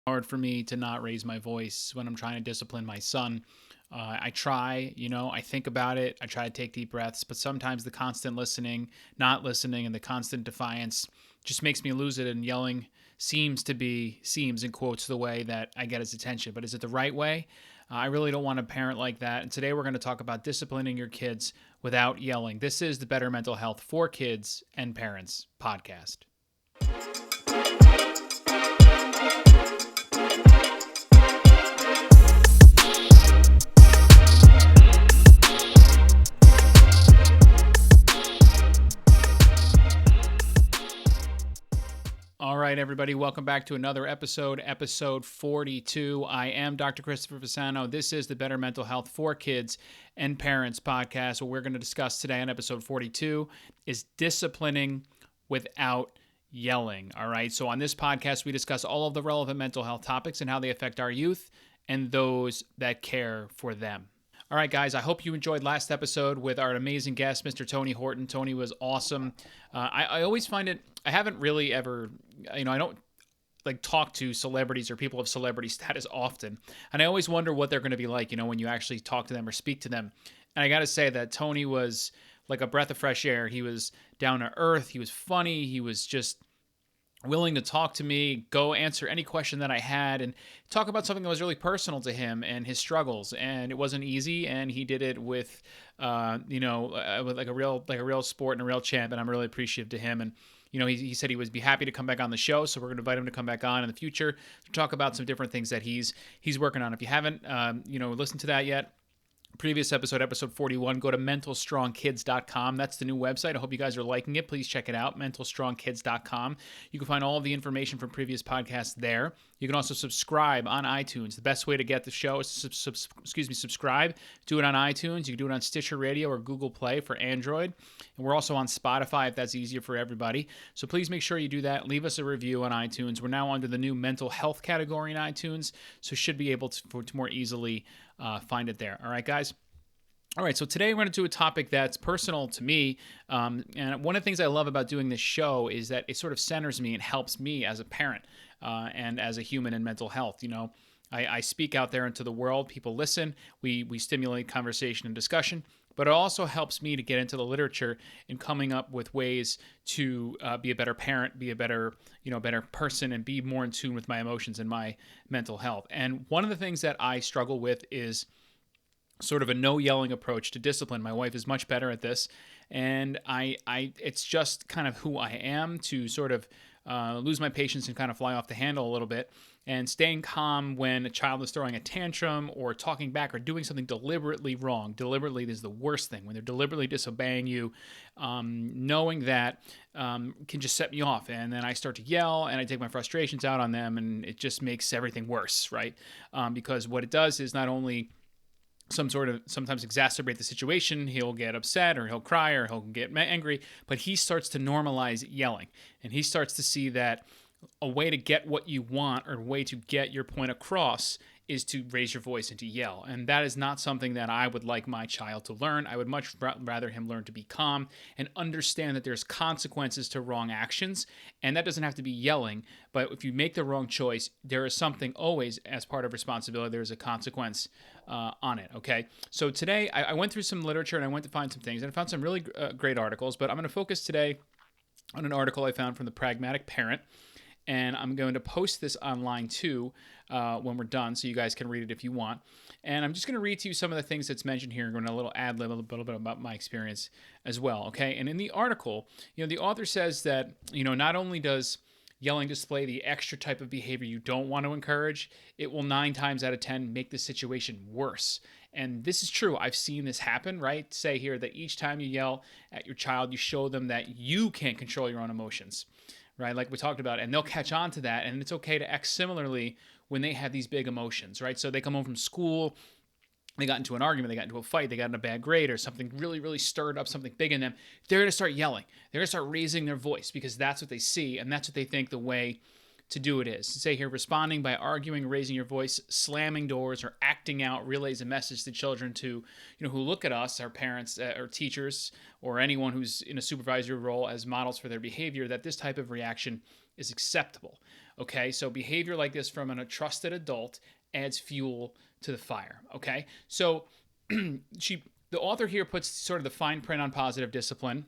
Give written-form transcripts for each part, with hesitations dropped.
Hard for me to not raise my voice when I'm trying to discipline my son. I try, I think about it. I try to take deep breaths, but sometimes the constant listening, not listening, and the constant defiance just makes me lose it. And yelling seems in quotes the way that I get his attention. But is it the right way? I really don't want a parent like that. And today we're going to talk about disciplining your kids without yelling. This is the Better Mental Health for Kids and Parents podcast. All right, everybody, welcome back to another episode 42. I am Dr. Christopher Fasano. This is the Better Mental Health for Kids and Parents podcast. What we're going to discuss today on episode 42 is disciplining without yelling. All right, so on this podcast, we discuss all of the relevant mental health topics and how they affect our youth and those that care for them. All right, guys, I hope you enjoyed last episode with our amazing guest, Mr. Tony Horton. Tony was awesome. I always find it, I haven't really ever, I don't like talk to celebrities or people of celebrity status often. And I always wonder what they're going to be like, when you actually talk to them or speak to them. And I got to say that Tony was like a breath of fresh air. He was down to earth. He was funny. He was just willing to talk to me, go answer any question that I had, and talk about something that was really personal to him and his struggles. And it wasn't easy, and he did it with, with like a real sport and a real champ. And I'm really appreciative to him. And he said he would be happy to come back on the show, so we're going to invite him to come back on in the future to talk about some different things that he's working on. If you haven't, listened to that yet, previous episode 41, go to mentalstrongkids.com. That's the new website. I hope you guys are liking it. Please check it out, mentalstrongkids.com. You can find all of the information from previous podcasts there. You can also subscribe on iTunes. The best way to get the show is to subscribe. Do it on iTunes. You can do it on Stitcher Radio or Google Play for Android. And we're also on Spotify if that's easier for everybody. So please make sure you do that. Leave us a review on iTunes. We're now under the new mental health category in iTunes, so should be able to more easily find it there. All right, guys. All right, so today we're going to do a topic that's personal to me, and one of the things I love about doing this show is that it sort of centers me and helps me as a parent and as a human in mental health. I speak out there into the world, people listen, we stimulate conversation and discussion, but it also helps me to get into the literature and coming up with ways to be a better parent, be a better person, and be more in tune with my emotions and my mental health. And one of the things that I struggle with is sort of a no yelling approach to discipline. My wife is much better at this, and I it's just kind of who I am to sort of lose my patience and kind of fly off the handle a little bit, and staying calm when a child is throwing a tantrum or talking back or doing something deliberately wrong. Deliberately is the worst thing, when they're deliberately disobeying you. Knowing that can just set me off, and then I start to yell and I take my frustrations out on them, and it just makes everything worse, right? Because what it does is not only sometimes exacerbate the situation. He'll get upset or he'll cry or he'll get angry, but he starts to normalize yelling, and he starts to see that a way to get what you want or a way to get your point across is to raise your voice and to yell. And that is not something that I would like my child to learn. I would much rather him learn to be calm and understand that there's consequences to wrong actions. And that doesn't have to be yelling, but if you make the wrong choice, there is something always, as part of responsibility, there's a consequence on it, okay? So today, I went through some literature and I went to find some things, and I found some really great articles, but I'm going to focus today on an article I found from the Pragmatic Parent. And I'm going to post this online too when we're done, so you guys can read it if you want. And I'm just going to read to you some of the things that's mentioned here, and going to a little ad-lib a little bit about my experience as well, okay? And in the article, the author says that, not only does yelling display the extra type of behavior you don't want to encourage, it will 9 times out of 10 make the situation worse. And this is true. I've seen this happen, right? Say here that each time you yell at your child, you show them that you can't control your own emotions, right? Like we talked about, and they'll catch on to that, and it's okay to act similarly when they have these big emotions, right? So they come home from school, they got into an argument, they got into a fight, they got in a bad grade, or something really, really stirred up something big in them. They're going to start yelling. They're going to start raising their voice because that's what they see, and that's what they think the way to do it is. Say here, responding by arguing, raising your voice, slamming doors, or acting out relays a message to children to, who look at us, our parents or teachers, or anyone who's in a supervisory role as models for their behavior, that this type of reaction is acceptable. Okay, so behavior like this from a trusted adult adds fuel to the fire. Okay, so the author here puts sort of the fine print on positive discipline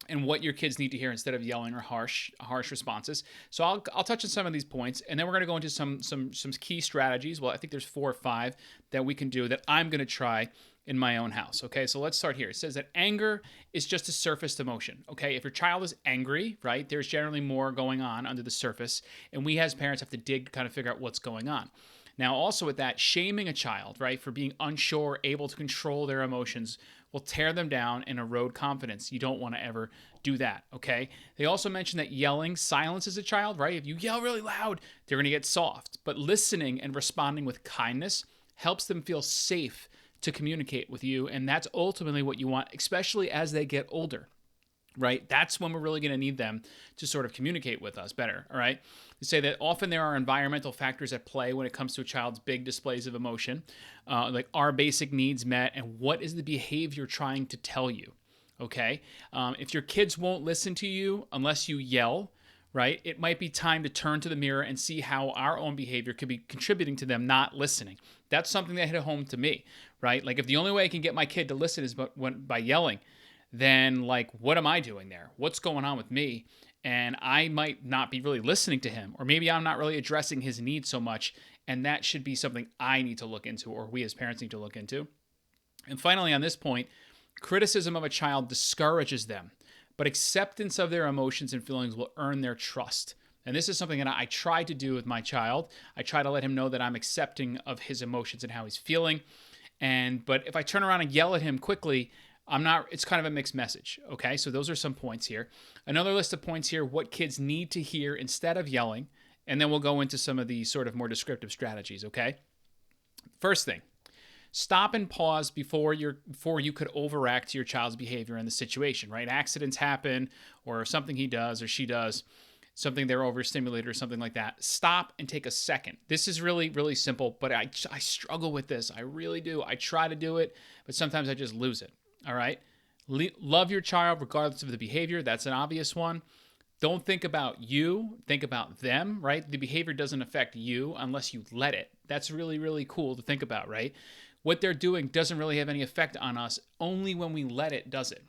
and what your kids need to hear instead of yelling or harsh responses. So I'll touch on some of these points, and then we're going to go into some key strategies. Well, I think there's 4 or 5 that we can do that I'm going to try in my own house. Okay, so let's start here. It says that anger is just a surface emotion. Okay, if your child is angry, right, there's generally more going on under the surface, and we as parents have to dig to kind of figure out what's going on. Now, also with that, shaming a child, right, for being unsure, able to control their emotions will tear them down and erode confidence. You don't want to ever do that, okay? They also mention that yelling silences a child, right? If you yell really loud, they're going to get soft. But listening and responding with kindness helps them feel safe to communicate with you, and that's ultimately what you want, especially as they get older. Right? That's when we're really going to need them to sort of communicate with us better. All right. They say that often there are environmental factors at play when it comes to a child's big displays of emotion, like are basic needs met and what is the behavior trying to tell you? Okay. If your kids won't listen to you unless you yell, right, it might be time to turn to the mirror and see how our own behavior could be contributing to them not listening. That's something that hit home to me, right? Like if the only way I can get my kid to listen is by yelling, then like, what am I doing there? What's going on with me? And I might not be really listening to him, or maybe I'm not really addressing his needs so much. And that should be something I need to look into, or we as parents need to look into. And finally, on this point, criticism of a child discourages them, but acceptance of their emotions and feelings will earn their trust. And this is something that I try to do with my child. I try to let him know that I'm accepting of his emotions and how he's feeling. But if I turn around and yell at him quickly, it's kind of a mixed message. Okay, so those are some points here. Another list of points here, what kids need to hear instead of yelling, and then we'll go into some of the sort of more descriptive strategies, okay? First thing, stop and pause before you could overact your child's behavior in the situation, right? Accidents happen, or something he does or she does, something they're overstimulated or something like that. Stop and take a second. This is really, really simple, but I struggle with this. I really do. I try to do it, but sometimes I just lose it. All right. Love your child regardless of the behavior. That's an obvious one. Don't think about you. Think about them, right? The behavior doesn't affect you unless you let it. That's really, really cool to think about, right? What they're doing doesn't really have any effect on us. Only when we let it does it.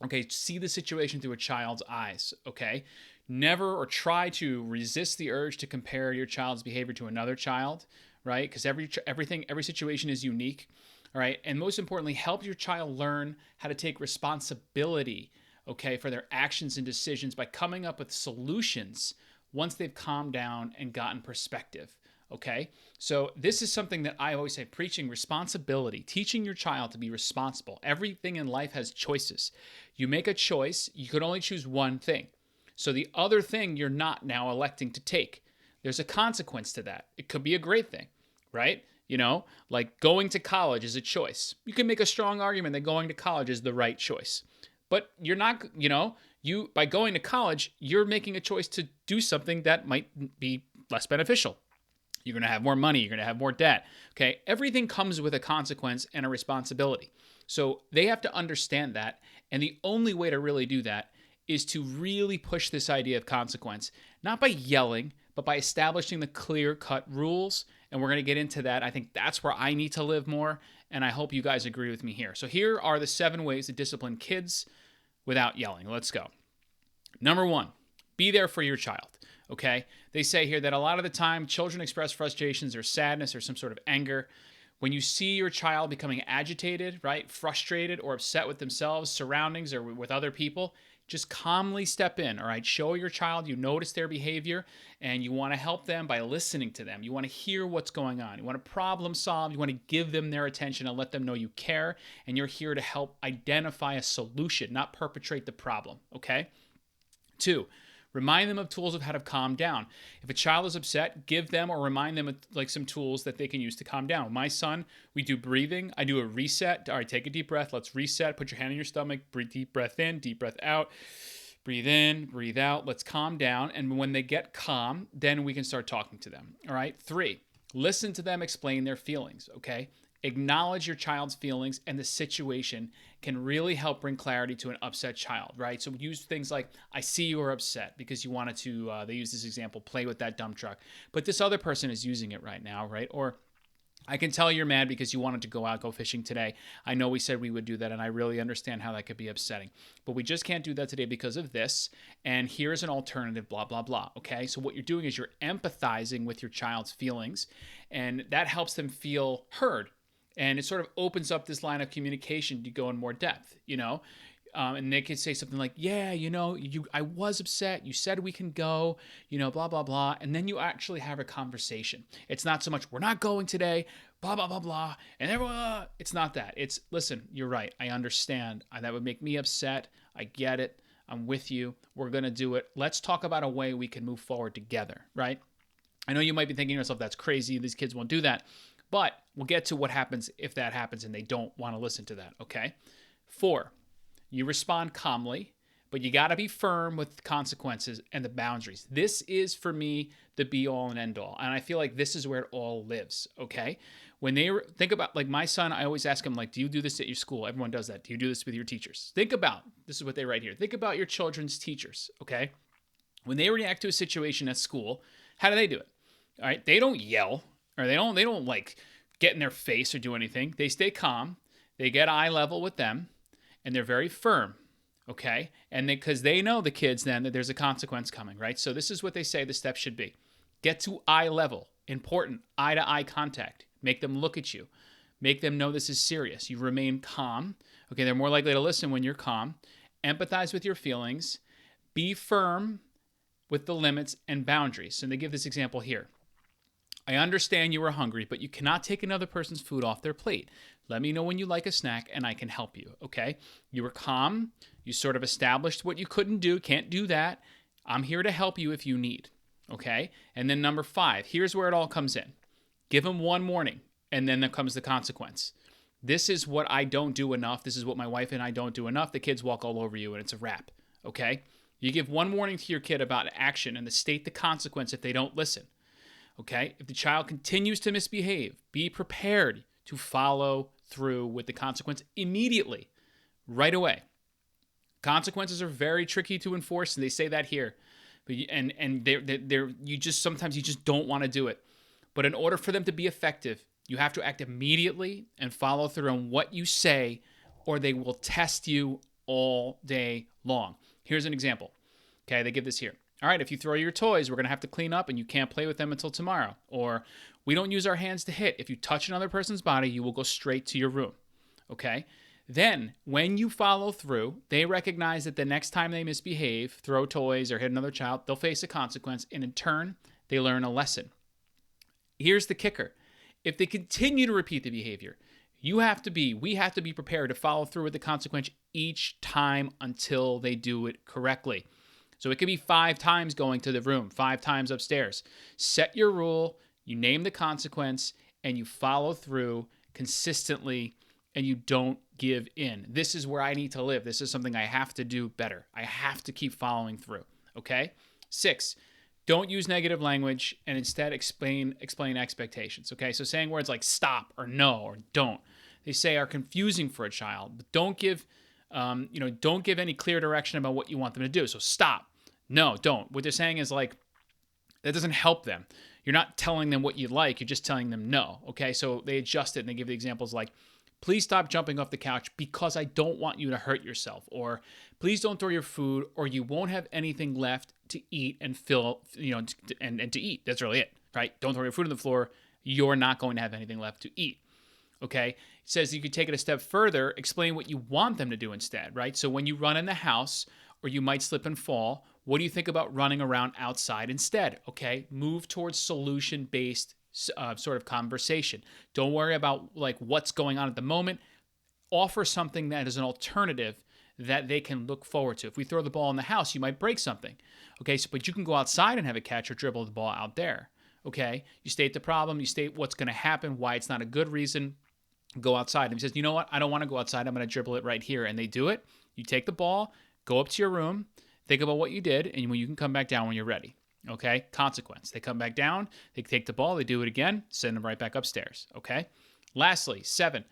Okay. See the situation through a child's eyes. Okay. Never or try to resist the urge to compare your child's behavior to another child, right? Because every situation is unique. All right. And most importantly, help your child learn how to take responsibility, okay, for their actions and decisions by coming up with solutions once they've calmed down and gotten perspective. Okay. So this is something that I always say, preaching responsibility, teaching your child to be responsible. Everything in life has choices. You make a choice, you could only choose one thing. So the other thing you're not now electing to take. There's a consequence to that. It could be a great thing, right? You know, like going to college is a choice. You can make a strong argument that going to college is the right choice. But you're not, by going to college, you're making a choice to do something that might be less beneficial. You're going to have more money. You're going to have more debt. Okay. Everything comes with a consequence and a responsibility. So they have to understand that. And the only way to really do that is to really push this idea of consequence, not by yelling, but by establishing the clear-cut rules. And we're going to get into that. I think that's where I need to live more. And I hope you guys agree with me here. So here are the 7 ways to discipline kids without yelling. Let's go. Number 1, be there for your child. Okay. They say here that a lot of the time children express frustrations or sadness or some sort of anger. When you see your child becoming agitated, right, frustrated or upset with themselves, surroundings, or with other people, just calmly step in, all right? Show your child you notice their behavior and you want to help them by listening to them. You want to hear what's going on. You want to problem solve. You want to give them their attention and let them know you care, and you're here to help identify a solution, not perpetrate the problem, okay? 2, remind them of tools of how to calm down. If a child is upset, give them or remind them of like some tools that they can use to calm down. My son, we do breathing. I do a reset. All right, take a deep breath. Let's reset. Put your hand on your stomach. Breathe, deep breath in, deep breath out. Breathe in, breathe out. Let's calm down. And when they get calm, then we can start talking to them. All right. 3, listen to them explain their feelings. Okay. Acknowledge your child's feelings and the situation can really help bring clarity to an upset child, right? So use things like, I see you are upset because you wanted to, they use this example, play with that dump truck, but this other person is using it right now, right? Or I can tell you're mad because you wanted to go fishing today. I know we said we would do that, and I really understand how that could be upsetting. But we just can't do that today because of this, and here's an alternative, blah, blah, blah, okay? So what you're doing is you're empathizing with your child's feelings, and that helps them feel heard. And it sort of opens up this line of communication to go in more depth, and they could say something like, yeah, I was upset. You said we can go, blah, blah, blah. And then you actually have a conversation. It's not so much, we're not going today, blah, blah, blah, blah. And everyone, it's not that. It's, listen, you're right. I understand. That would make me upset. I get it. I'm with you. We're going to do it. Let's talk about a way we can move forward together, right? I know you might be thinking to yourself, that's crazy. These kids won't do that. But we'll get to what happens if that happens and they don't want to listen to that, okay? 4, you respond calmly, but you got to be firm with consequences and the boundaries. This is, for me, the be-all and end-all. And I feel like this is where it all lives, okay? When they think about, like my son, I always ask him, like, do you do this at your school? Everyone does that. Do you do this with your teachers? Think about, this is what they write here. Think about your children's teachers, okay? When they react to a situation at school, how do they do it? All right, they don't yell, or they don't like get in their face or do anything. They stay calm. They get eye level with them. And they're very firm, okay? And because they know, the kids, then, that there's a consequence coming, right? So this is what they say the steps should be. Get to eye level. Important. Eye-to-eye contact. Make them look at you. Make them know this is serious. You remain calm. Okay, they're more likely to listen when you're calm. Empathize with your feelings. Be firm with the limits and boundaries. And they give this example here. I understand you are hungry, but you cannot take another person's food off their plate. Let me know when you like a snack and I can help you, okay? You were calm. You sort of established what you couldn't do. Can't do that. I'm here to help you if you need, okay? And then number 5, here's where it all comes in. Give them one warning, and then there comes the consequence. This is what I don't do enough. This is what my wife and I don't do enough. The kids walk all over you, and it's a wrap, okay? You give one warning to your kid about action and state the consequence if they don't listen. Okay, if the child continues to misbehave, be prepared to follow through with the consequence immediately, right away. Consequences are very tricky to enforce, and they say that here. But sometimes you just don't want to do it. But in order for them to be effective, you have to act immediately and follow through on what you say, or they will test you all day long. Here's an example. Okay, they give this here. All right, if you throw your toys, we're going to have to clean up and you can't play with them until tomorrow. Or we don't use our hands to hit. If you touch another person's body, you will go straight to your room. Okay? Then, when you follow through, they recognize that the next time they misbehave, throw toys or hit another child, they'll face a consequence. And in turn, they learn a lesson. Here's the kicker. If they continue to repeat the behavior, we have to be prepared to follow through with the consequence each time until they do it correctly. So it could be 5 times going to the room, 5 times upstairs. Set your rule, you name the consequence, and you follow through consistently, and you don't give in. This is where I need to live. This is something I have to do better. I have to keep following through, okay? 6, don't use negative language and instead explain expectations, okay? So saying words like stop or no or don't, they say are confusing for a child, but don't give any clear direction about what you want them to do. So stop. No, don't. What they're saying is like, that doesn't help them. You're not telling them what you like. You're just telling them no. Okay. So they adjust it and they give the examples like, please stop jumping off the couch because I don't want you to hurt yourself. Or please don't throw your food or you won't have anything left to eat and and to eat. That's really it, right? Don't throw your food on the floor. You're not going to have anything left to eat. Okay. It says you could take it a step further, explain what you want them to do instead, right? So when you run in the house or you might slip and fall, what do you think about running around outside instead? Okay, move towards solution-based sort of conversation. Don't worry about like what's going on at the moment. Offer something that is an alternative that they can look forward to. If we throw the ball in the house, you might break something. Okay, but you can go outside and have a catch or dribble the ball out there. Okay, you state the problem, you state what's going to happen, why it's not a good reason. Go outside. And he says, you know what? I don't want to go outside. I'm going to dribble it right here. And they do it. You take the ball, go up to your room, think about what you did, and you can come back down when you're ready. Okay? Consequence. They come back down, they take the ball, they do it again, send them right back upstairs. Okay? Lastly, 7,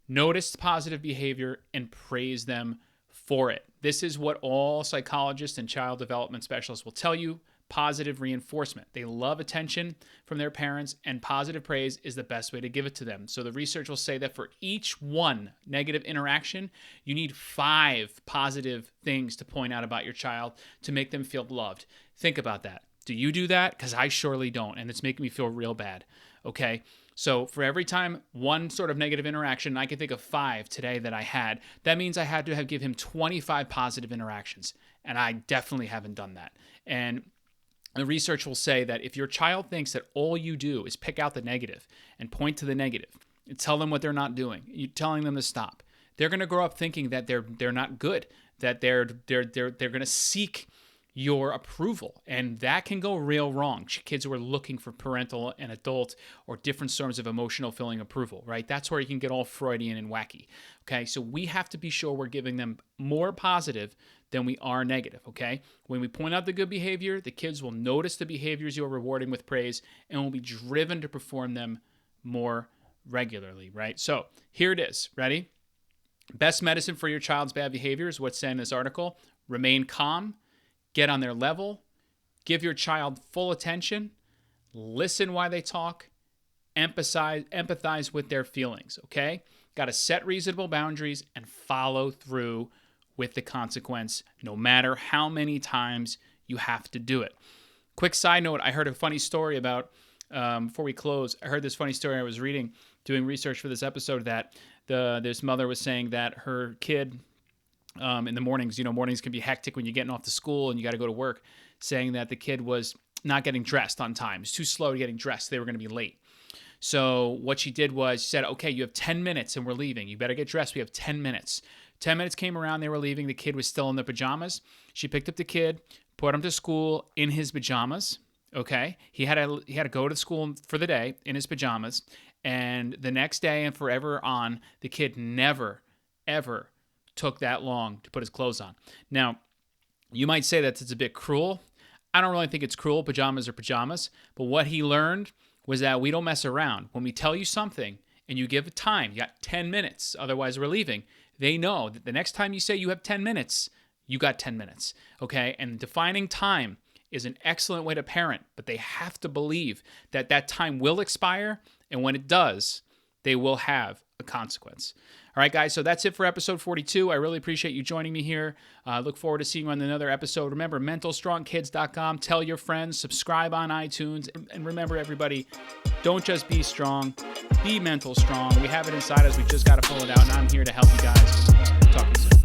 notice positive behavior and praise them for it. This is what all psychologists and child development specialists will tell you. Positive reinforcement. They love attention from their parents, and positive praise is the best way to give it to them. So the research will say that for each one negative interaction, you need 5 positive things to point out about your child to make them feel loved. Think about that. Do you do that? Because I surely don't, and it's making me feel real bad. Okay? So for every time one sort of negative interaction, I can think of 5 today that I had, that means I had to give him 25 positive interactions, and I definitely haven't done that. And the research will say that if your child thinks that all you do is pick out the negative and point to the negative and tell them what they're not doing, you're telling them to stop, they're going to grow up thinking that they're not good, that they're going to seek your approval, and that can go real wrong. Kids who are looking for parental and adult or different forms of emotional filling approval, right? That's where you can get all Freudian and wacky. Okay, so we have to be sure we're giving them more positive than we are negative. Okay, when we point out the good behavior, the kids will notice the behaviors you are rewarding with praise and will be driven to perform them more regularly, right? So here it is. Ready? Best medicine for your child's bad behavior is what's said in this article. Remain calm. Get on their level, give your child full attention, listen while they talk, empathize with their feelings, okay? Got to set reasonable boundaries and follow through with the consequence, no matter how many times you have to do it. Quick side note, I heard a funny story about, before we close, I heard this funny story I was reading, doing research for this episode, that this mother was saying that her kid, in the mornings, mornings can be hectic when you're getting off to school and you got to go to work, saying that the kid was not getting dressed on time. It's too slow to getting dressed. They were going to be late. So what she did was she said, okay, you have 10 minutes and we're leaving. You better get dressed. We have 10 minutes. 10 minutes came around. They were leaving. The kid was still in the pajamas. She picked up the kid, put him to school in his pajamas. Okay. He had to go to school for the day in his pajamas. And the next day and forever on, the kid never, ever took that long to put his clothes on. Now, you might say that it's a bit cruel. I don't really think it's cruel. Pajamas are pajamas. But what he learned was that we don't mess around. When we tell you something and you give it time, you got 10 minutes, otherwise we're leaving, they know that the next time you say you have 10 minutes, you got 10 minutes, okay? And defining time is an excellent way to parent, but they have to believe that that time will expire, and when it does, they will have a consequence. All right, guys, so that's it for episode 42. I really appreciate you joining me here. Look forward to seeing you on another episode. Remember, mentalstrongkids.com. Tell your friends, subscribe on iTunes. And remember, everybody, don't just be strong, be mental strong. We have it inside us. We just got to pull it out, and I'm here to help you guys. Talk to you soon.